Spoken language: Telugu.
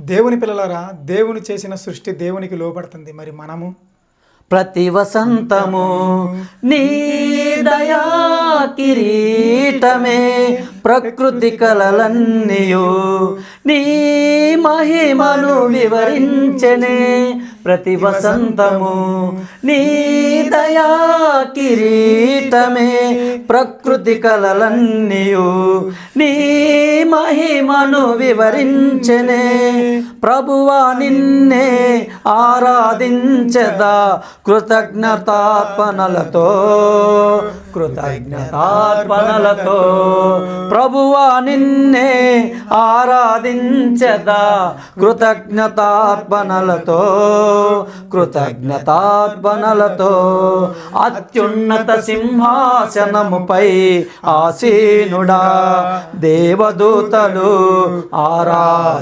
దేవుని పిల్లలారా, దేవుని చేసిన సృష్టి దేవునికి లోబడుతుంది. మరి మనము ప్రతి వసంతము నీ దయా కిరీటమే, ప్రకృతి కలలన్నీయు నీ మహిమను వివరించెనే. ప్రతి వసంతము నీ దయా కిరీటమే, ప్రకృతి కలలన్నీయు నీ మహిమను వివరించెనే. ప్రభువా నిన్నే ఆరాధించెదా కృతజ్ఞతార్పణలతో, కృతజ్ఞతార్పణలతో. ప్రభువా నిన్నే ఆరాధించెదా కృతజ్ఞతార్పణలతో, కృతజ్ఞతార్పణలతో. అత్యున్నత సింహాసనముపై ఆసీనుడా, దేవదూతలు ఆరాధ